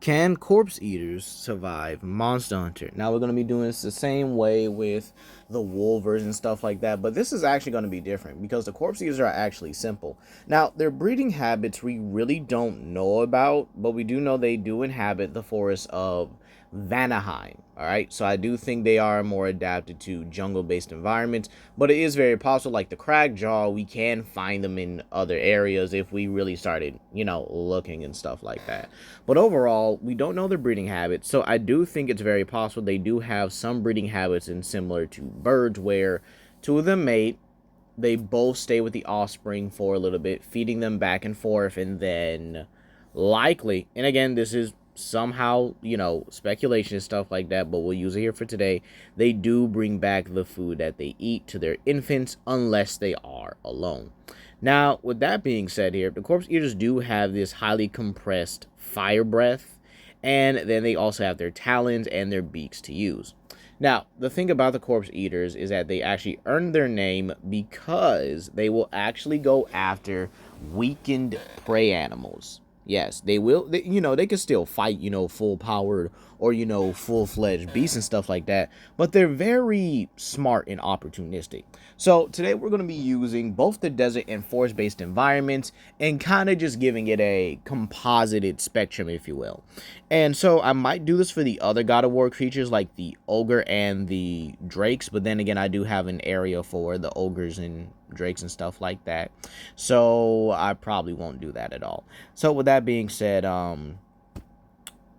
Can corpse eaters survive Monster Hunter? Now we're going to be doing this the same way with the wolvers and stuff like that, but this is actually going to be different because the corpse eaters are actually simple. Now, their breeding habits we really don't know about, but we do know they do inhabit the forests of Vanaheim. Alright, so I do think they are more adapted to jungle-based environments, but it is very possible, like the Cragjaw, we can find them in other areas if we really started, looking and stuff like that. But overall, we don't know their breeding habits, so I do think it's very possible they do have some breeding habits and similar to birds, where two of them mate, they both stay with the offspring for a little bit, feeding them back and forth, and then likely, and again, this is somehow, speculation and stuff like that, but we'll use it here for today, they do bring back the food that they eat to their infants unless they are alone. Now, with that being said here, the corpse eaters do have this highly compressed fire breath, and then they also have their talons and their beaks to use. Now, the thing about the corpse eaters is that they actually earn their name because they will actually go after weakened prey animals. Yes, they will. They can still fight, full powered or, full fledged beasts and stuff like that. But they're very smart and opportunistic. So today we're going to be using both the desert and forest based environments and kind of just giving it a composited spectrum, if you will. And so I might do this for the other God of War creatures like the ogre and the drakes. But then again, I do have an area for the ogres and drakes and stuff like that, so I probably won't do that at all. So with that being said,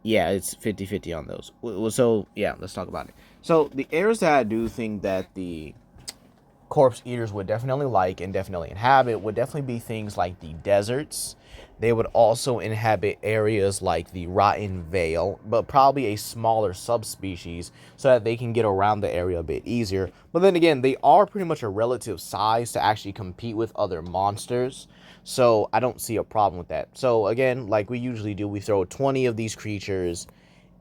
yeah, it's 50-50 on those. So yeah, let's talk about it. So the areas that I do think that the corpse eaters would definitely like and definitely inhabit would definitely be things like the deserts. They would also inhabit areas like the Rotten Vale, but probably a smaller subspecies so that they can get around the area a bit easier. But then again, they are pretty much a relative size to actually compete with other monsters, so I don't see a problem with that. So again, like we usually do, we throw 20 of these creatures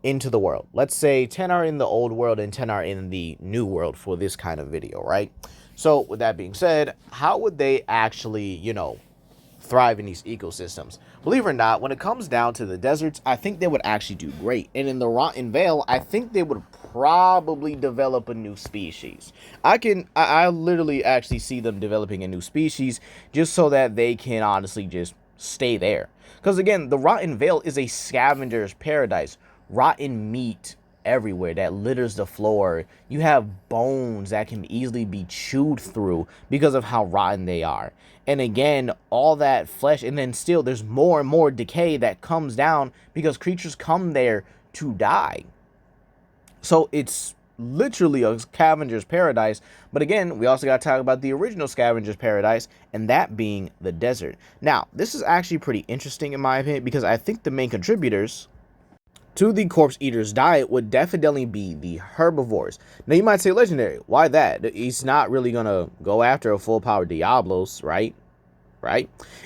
into the world. Let's say 10 are in the old world and 10 are in the new world for this kind of video, right? So with that being said, how would they actually, thrive in these ecosystems? Believe it or not, when it comes down to the deserts, I think they would actually do great. And in the Rotten Vale, I think they would probably develop a new species. I literally actually see them developing a new species just so that they can honestly just stay there. Because again, the Rotten Vale is a scavenger's paradise. Rotten meat everywhere that litters the floor. You have bones that can easily be chewed through because of how rotten they are. And again, all that flesh, and then still there's more and more decay that comes down because creatures come there to die. So it's literally a scavenger's paradise. But again, we also got to talk about the original scavenger's paradise, and that being the desert. Now, this is actually pretty interesting in my opinion because I think the main contributors to the corpse eater's diet would definitely be the herbivores. Now you might say, legendary, why that? He's not really gonna go after a full power Diablos, right?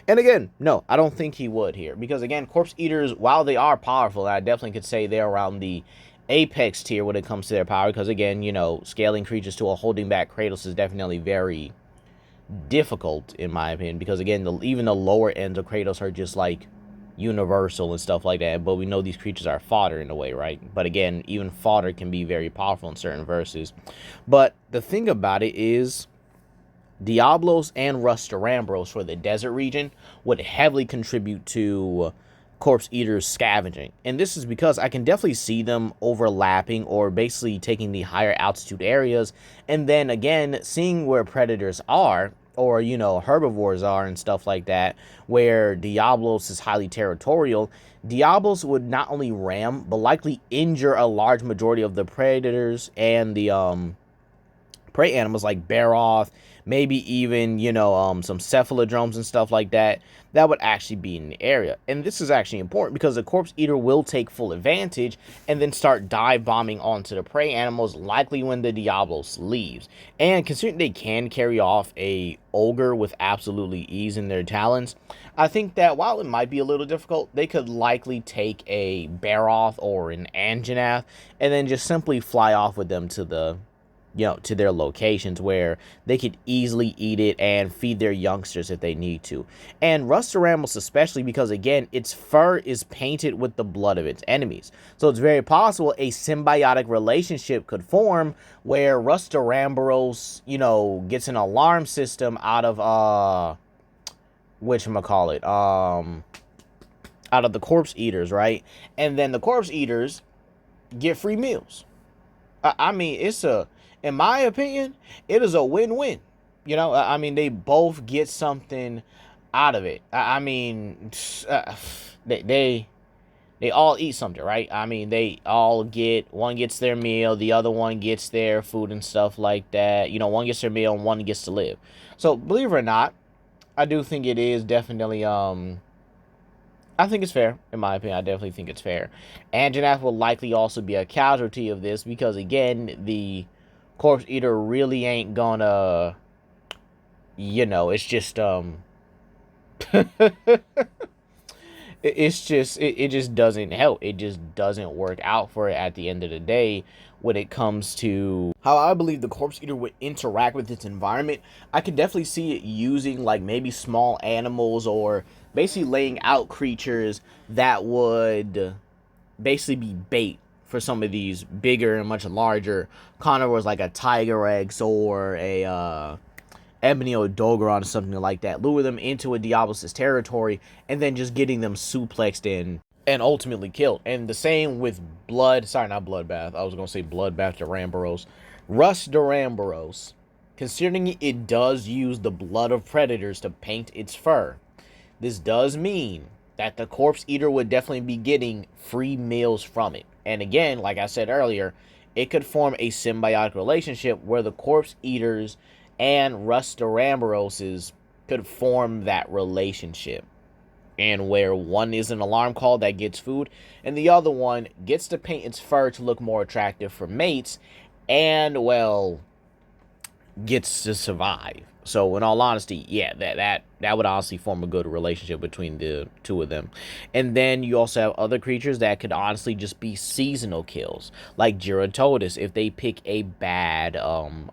And again, no, I don't think he would here, because again, corpse eaters, while they are powerful, I definitely could say they're around the apex tier when it comes to their power, because again, scaling creatures to a holding back Kratos is definitely very difficult in my opinion, because again, even the lower ends of Kratos are just like universal and stuff like that, but we know these creatures are fodder in a way, right? But again, even fodder can be very powerful in certain verses. But the thing about it is, Diablos and Rustarambros for the desert region would heavily contribute to corpse eaters scavenging, and this is because I can definitely see them overlapping or basically taking the higher altitude areas, and then again seeing where predators are, or herbivores are and stuff like that, where Diablos is highly territorial. Diablos would not only ram but likely injure a large majority of the predators and the prey animals like Baroth, maybe even, some cephalodromes and stuff like that, that would actually be in the area. And this is actually important because the corpse eater will take full advantage and then start dive bombing onto the prey animals, likely when the Diablos leaves. And considering they can carry off a ogre with absolutely ease in their talons, I think that while it might be a little difficult, they could likely take a Baroth or an Anjanath and then just simply fly off with them to the to their locations where they could easily eat it and feed their youngsters if they need to. And Rustoramos especially because, again, its fur is painted with the blood of its enemies. So it's very possible a symbiotic relationship could form where Rustoramboros, gets an alarm system out of, whatchamacallit, out of the corpse eaters, right? And then the corpse eaters get free meals. I mean, in my opinion, it is a win-win. I mean, they both get something out of it. I mean, they all eat something, right? I mean, they all one gets their meal, the other one gets their food and stuff like that. One gets their meal and one gets to live. So, believe it or not, I do think it is definitely I think it's fair, in my opinion. I definitely think it's fair. Anjanath will likely also be a casualty of this because, again, the corpse eater really ain't gonna, it's just, it just doesn't help. It just doesn't work out for it at the end of the day when it comes to how I believe the corpse eater would interact with its environment. I could definitely see it using like maybe small animals or basically laying out creatures that would basically be bait for some of these bigger and much larger carnivores like a Tiger X or a Ebony or Dogoron or something like that, lure them into a Diablos' territory, and then just getting them suplexed in and ultimately killed. And the same with not Bloodbath. I was going to say Bloodbath Duramboros. Rust Duramboros, considering it does use the blood of predators to paint its fur, this does mean that the corpse eater would definitely be getting free meals from it. And again, like I said earlier, it could form a symbiotic relationship where the corpse eaters and Rustoramboroses could form that relationship. And where one is an alarm call that gets food, and the other one gets to paint its fur to look more attractive for mates, and, well, gets to survive. So in all honesty, yeah, that would honestly form a good relationship between the two of them. And then you also have other creatures that could honestly just be seasonal kills, like Gerontodus. If they pick a bad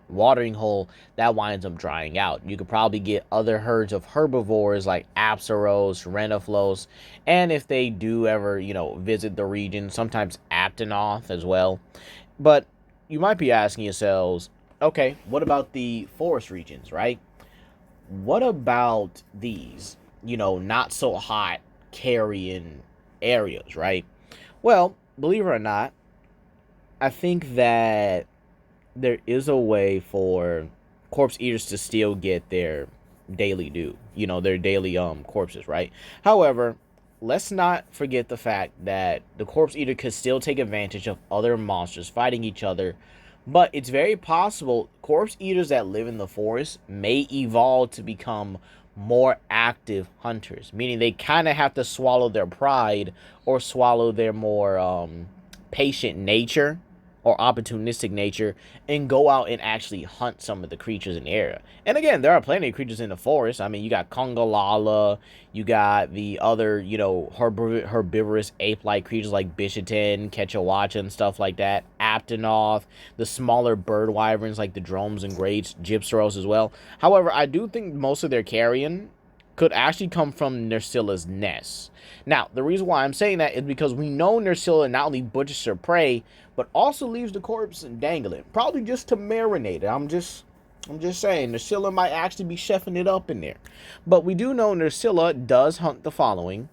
watering hole, that winds up drying out. You could probably get other herds of herbivores like Apsaros, Reniflos, and if they do ever, visit the region, sometimes Aptonoth as well. But you might be asking yourselves, okay, what about the forest regions, right? What about these, not so hot carrion areas, right? Well, believe it or not, I think that there is a way for corpse eaters to still get their daily due, their daily corpses, right? However, let's not forget the fact that the corpse eater could still take advantage of other monsters fighting each other, but it's very possible corpse eaters that live in the forest may evolve to become more active hunters, meaning they kind of have to swallow their pride or swallow their more patient nature or opportunistic nature and go out and actually hunt some of the creatures in the area. And again, there are plenty of creatures in the forest. I mean, you got Congalala, you got the other, herbivorous ape-like creatures like Bishaten, Quechahuacha, and stuff like that. Aptonoth, the smaller bird wyverns like the Dromes and Greats, Gypsaros as well. However, I do think most of their carrion could actually come from Nersilla's nest. Now, the reason why I'm saying that is because we know Nersilla not only butchers her prey, but also leaves the corpse dangling, probably just to marinate it. I'm just saying, Nersilla might actually be chefing it up in there. But we do know Nersilla does hunt the following: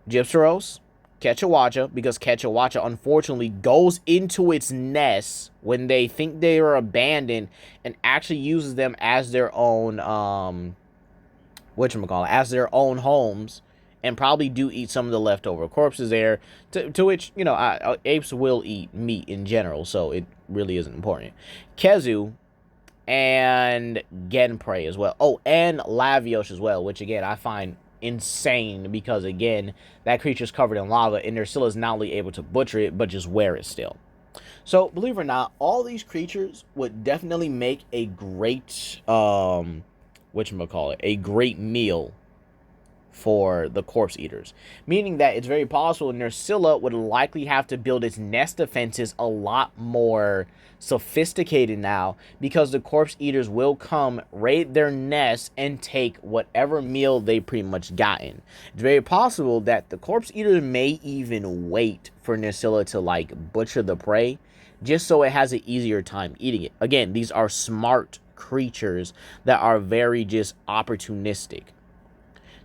Gypsaros, Quechahuacha, because Quechahuacha unfortunately goes into its nest when they think they are abandoned and actually uses them as their own as their own homes, and probably do eat some of the leftover corpses there, to which, apes will eat meat in general, so it really isn't important. Kezu and Genprey as well. Oh, and Lavios as well, which, again, I find insane because, again, that creature's covered in lava, and Nersilla is not only able to butcher it, but just wear it still. So, believe it or not, all these creatures would definitely make a great, a great meal for the corpse eaters, meaning that it's very possible Nerscylla would likely have to build its nest defenses a lot more sophisticated now, because the corpse eaters will come, raid their nests, and take whatever meal they pretty much gotten. It's very possible that the corpse eaters may even wait for Nerscylla to like butcher the prey, just so it has an easier time eating it. Again, these are smart creatures that are very just opportunistic.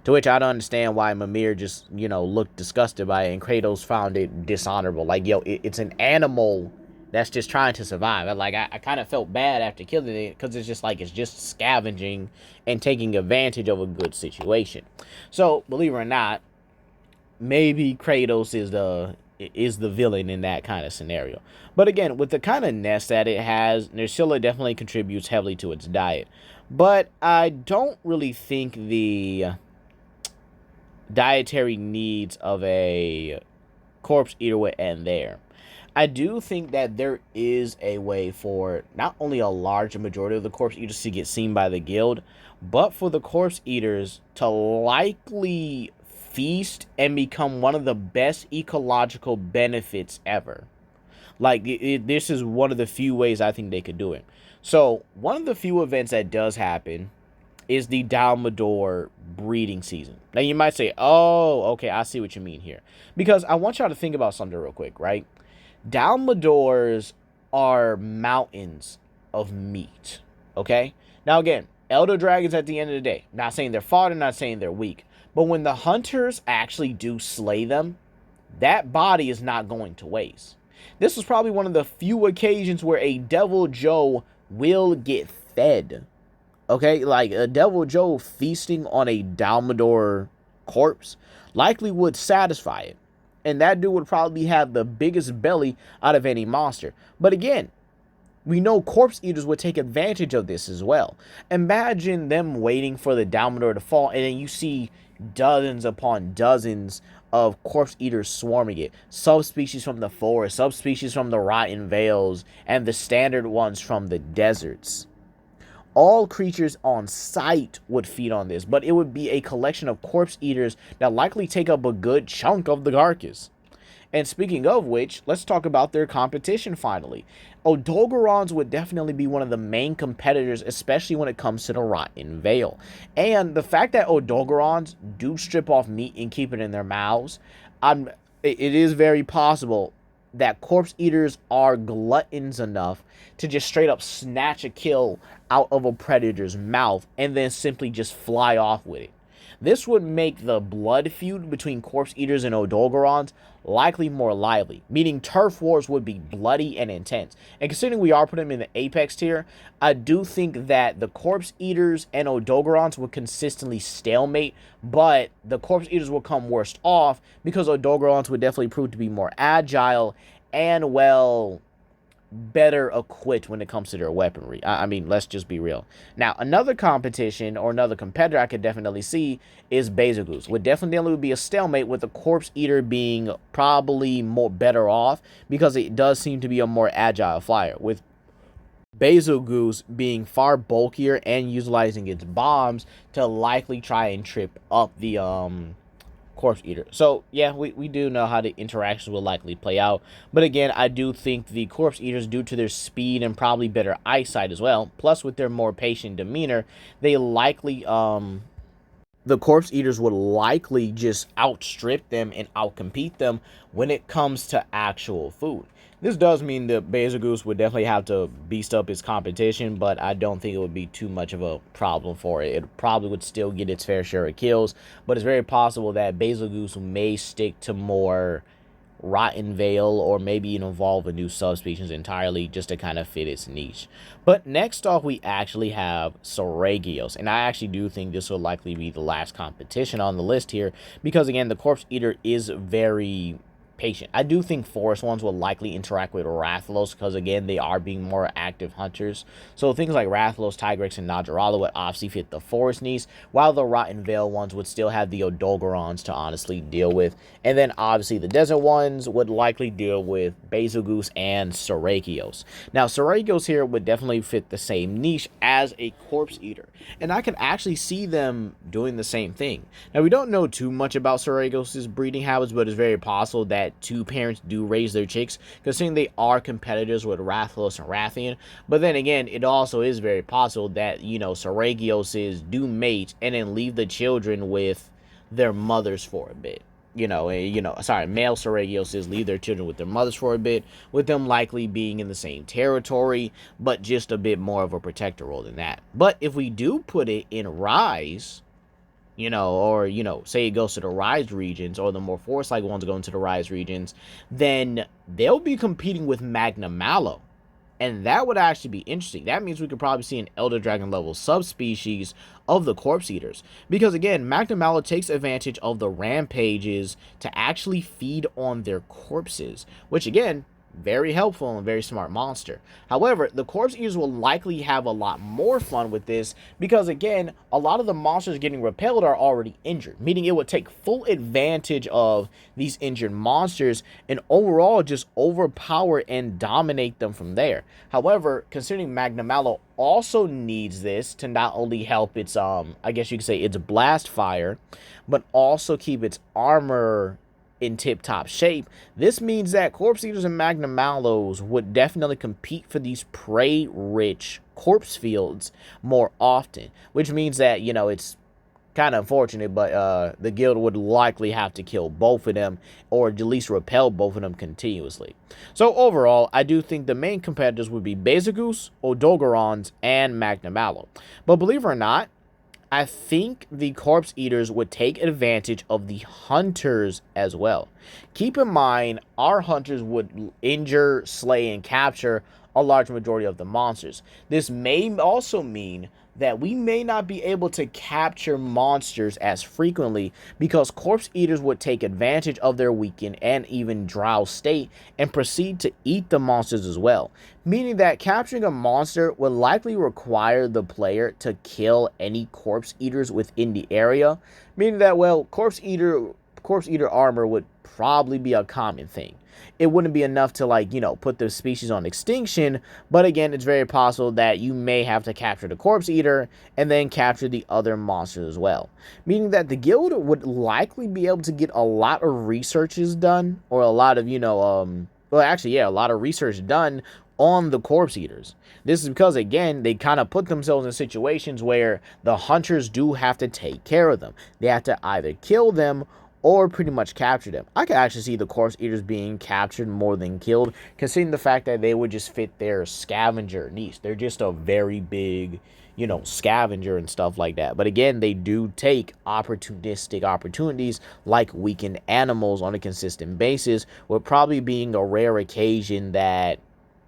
To which I don't understand why Mimir just, looked disgusted by it, and Kratos found it dishonorable. Like, yo, it's an animal that's just trying to survive. I kind of felt bad after killing it, because it's just like, it's just scavenging and taking advantage of a good situation. So, believe it or not, maybe Kratos is the villain in that kind of scenario. But again, with the kind of nest that it has, Nerscylla definitely contributes heavily to its diet. But I don't really think the dietary needs of a corpse eater would end there. I do think that there is a way for not only a large majority of the corpse eaters to get seen by the guild, but for the corpse eaters to likely feast and become one of the best ecological benefits ever. Like, this is one of the few ways I think they could do it. So, one of the few events that does happen is the Dalmador breeding season. Now, you might say, oh, okay, I see what you mean here. Because I want y'all to think about something real quick, right? Dalmadors are mountains of meat, okay? Now, again, elder dragons at the end of the day, not saying they're fodder, not saying they're weak, but when the hunters actually do slay them, that body is not going to waste. This was probably one of the few occasions where a Devil Joe will get fed. Okay, like a Devil Joe feasting on a Dalmador corpse likely would satisfy it. And that dude would probably have the biggest belly out of any monster. But again, we know corpse eaters would take advantage of this as well. Imagine them waiting for the Dalmador to fall, and then you see dozens upon dozens of corpse eaters swarming it. Subspecies from the forest, subspecies from the rotten vales, and the standard ones from the deserts. All creatures on sight would feed on this, but it would be a collection of corpse eaters that likely take up a good chunk of the carcass. And speaking of which, let's talk about their competition finally. Odogarons would definitely be one of the main competitors, especially when it comes to the Rotten Vale. And the fact that Odogarons do strip off meat and keep it in their mouths, it is very possible that corpse eaters are gluttons enough to just straight up snatch a kill out of a predator's mouth and then simply just fly off with it. This would make the blood feud between corpse eaters and Odogarons likely more lively, meaning turf wars would be bloody and intense. And considering we are putting them in the apex tier, I do think that the corpse eaters and Odogarons would consistently stalemate, but the corpse eaters will come worst off because Odogarons would definitely prove to be more agile and, well, better equipped when it comes to their weaponry. I mean, let's just be real. Now, another competition or another competitor I could definitely see is Betelgeuse. Would definitely be a stalemate, with the corpse eater being probably more better off because it does seem to be a more agile flyer, with Betelgeuse being far bulkier and utilizing its bombs to likely try and trip up the corpse eater. So yeah, we do know how the interactions will likely play out, but again, I do think the corpse eaters, due to their speed and probably better eyesight as well, plus with their more patient demeanor, they likely the corpse eaters would likely just outstrip them and outcompete them when it comes to actual food. This does mean that Betelgeuse would definitely have to beast up its competition, but I don't think it would be too much of a problem for it. It probably would still get its fair share of kills, but it's very possible that Betelgeuse may stick to more Rotten Vale, or maybe even evolve a new subspecies entirely just to kind of fit its niche. But next off, we actually have Saragios, and I actually do think this will likely be the last competition on the list here, because again, the corpse eater is very patient. I do think forest ones will likely interact with Rathalos because, again, they are being more active hunters. So things like Rathalos, Tigrex, and Najarala would obviously fit the forest needs, while the Rotten Vale ones would still have the Odolgorons to honestly deal with. And then, obviously, the desert ones would likely deal with Bazelgeuse and Serakios. Now, Serakios here would definitely fit the same niche as a Corpse Eater, and I can actually see them doing the same thing. Now, we don't know too much about Serakios' breeding habits, but it's very possible that two parents do raise their chicks, considering they are competitors with Rathalos and Rathian. But then again, it also is very possible that, Serakios do mate and then leave the children with their mothers for a bit. Male Serakios leave their children with their mothers for a bit, with them likely being in the same territory, but just a bit more of a protector role than that. But if we do put it in Rise, or, say it goes to the Rise regions, or the more forest-like ones go into the Rise regions, then they'll be competing with Magna Mallow. And that would actually be interesting. That means we could probably see an Elder Dragon level subspecies of the Corpse Eaters. Because again, Magna Mallow takes advantage of the rampages to actually feed on their corpses. Which again, very helpful and very smart monster. However, the Corpse Eaters will likely have a lot more fun with this because, again, a lot of the monsters getting repelled are already injured, meaning it would take full advantage of these injured monsters and overall just overpower and dominate them from there. However, considering Magna Mallow also needs this to not only help its, I guess you could say its blast fire, but also keep its armor in tip-top shape, this means that Corpse Eaters and Magna Mallows would definitely compete for these prey-rich corpse fields more often, which means that, it's kind of unfortunate, but the guild would likely have to kill both of them, or at least repel both of them continuously. So overall, I do think the main competitors would be Bazelgeuse, Odolgorons, and Magna Mallow. But believe it or not, I think the Corpse Eaters would take advantage of the Hunters as well. Keep in mind, our Hunters would injure, slay, and capture a large majority of the monsters. This may also mean that we may not be able to capture monsters as frequently because Corpse Eaters would take advantage of their weakened and even drow state and proceed to eat the monsters as well, meaning that capturing a monster would likely require the player to kill any Corpse Eaters within the area, meaning that, well, Corpse Eater armor would probably be a common thing. It wouldn't be enough to, put the species on extinction, but again, it's very possible that you may have to capture the Corpse Eater and then capture the other monsters as well. Meaning that the guild would likely be able to get a lot of researches done, or a lot of, a lot of research done on the Corpse Eaters. This is because, again, they kind of put themselves in situations where the hunters do have to take care of them. They have to either kill them or pretty much capture them. I could actually see the Corpse Eaters being captured more than killed, considering the fact that they would just fit their scavenger niche. They're just a very big, scavenger and stuff like that. But again, they do take opportunistic opportunities like weakened animals on a consistent basis, with probably being a rare occasion that,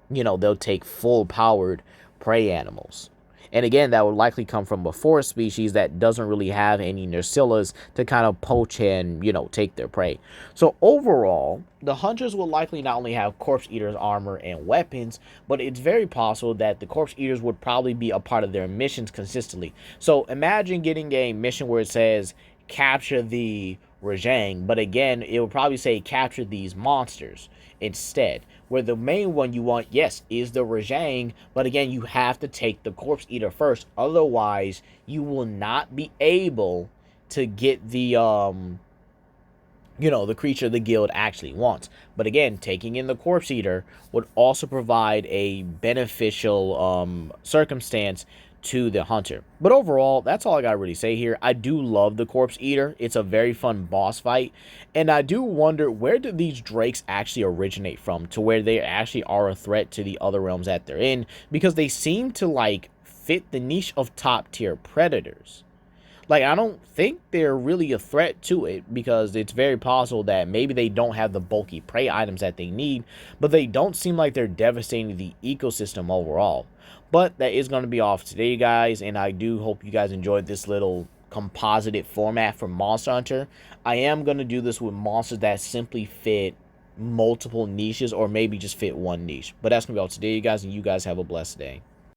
they'll take full-powered prey animals. And again, that would likely come from a forest species that doesn't really have any Nersillas to kind of poach and, take their prey. So overall, the hunters will likely not only have Corpse Eaters armor and weapons, but it's very possible that the Corpse Eaters would probably be a part of their missions consistently. So imagine getting a mission where it says, capture the Rajang, but again, it would probably say capture these monsters instead, where the main one you want, yes, is the Rajang, but again, you have to take the Corpse Eater first, otherwise you will not be able to get the the creature the guild actually wants. But again, taking in the Corpse Eater would also provide a beneficial circumstance to the hunter. But overall, that's all I gotta really say here. I do love the Corpse Eater. It's a very fun boss fight, and I do wonder, where did these drakes actually originate from, to where they actually are a threat to the other realms that they're in, because they seem to fit the niche of top tier predators. I don't think they're really a threat to it, because it's very possible that maybe they don't have the bulky prey items that they need, but they don't seem like they're devastating the ecosystem overall. But that is going to be all for today, guys, and I do hope you guys enjoyed this little composited format for Monster Hunter. I am going to do this with monsters that simply fit multiple niches or maybe just fit one niche. But that's gonna be all today, you guys, and you guys have a blessed day.